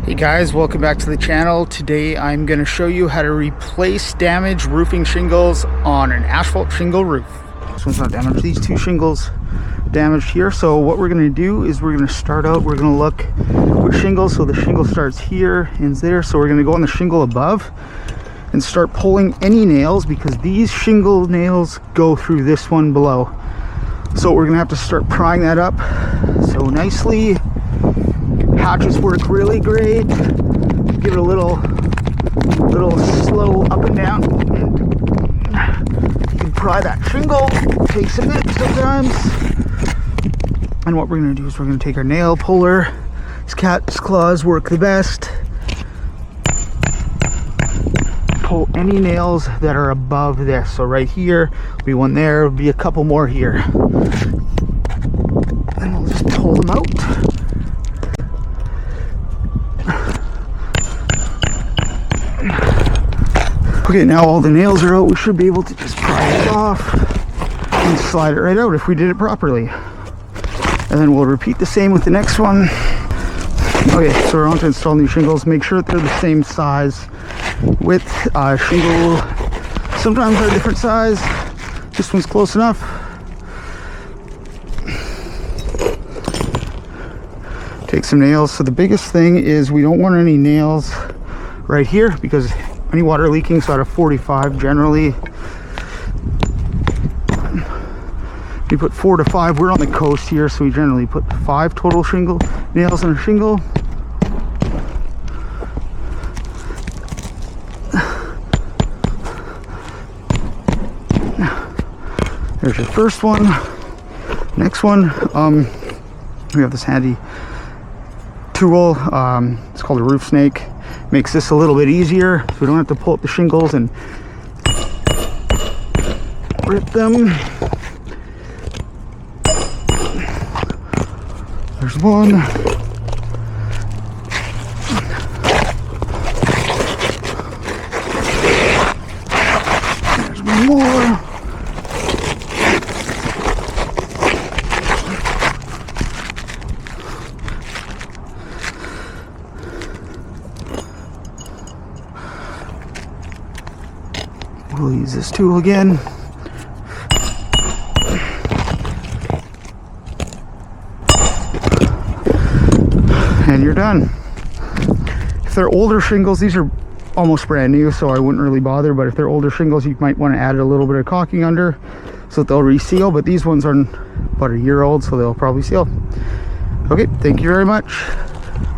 Hey guys, welcome back to the channel. Today I'm going to show you how to replace damaged roofing shingles on an asphalt shingle roof. This one's not damaged. These two shingles damaged here. So what we're going to do is we're going to start out, we're going to look with shingles. So the shingle starts here, ends there. So we're going to go on the shingle above and start pulling any nails because these shingle nails go through this one below. So we're going to have to start prying that up so nicely. Hatches work really great. Give it a little slow up and down. You can pry that shingle. Takes a minute sometimes. And what we're going to do is we're going to take our nail puller. These cat's claws work the best. Pull any nails that are above this. So right here will be one there. Will be a couple more here. And we'll just pull them out. Okay, now all the nails are out. We should be able to just pry it off and slide it right out if we did it properly. And then we'll repeat the same with the next one. Okay, so we're on to install new shingles. Make sure that they're the same size width. Shingle sometimes are a different size. This one's close enough. Take some nails. So the biggest thing is we don't want any nails right here because any water leaking, so out of 45 generally we put 4 to 5. We're on the coast here, so we generally put 5 total shingle nails in a shingle. There's your first one. Next one, we have this handy tool. It's called a roof snake. Makes this a little bit easier, so we don't have to pull up the shingles and rip them. There's one. There's one more. We'll use this tool again. And you're done. If they're older shingles, these are almost brand new, so I wouldn't really bother, but if they're older shingles, you might want to add a little bit of caulking under so that they'll reseal, but these ones are about a year old, so they'll probably seal. Okay, thank you very much.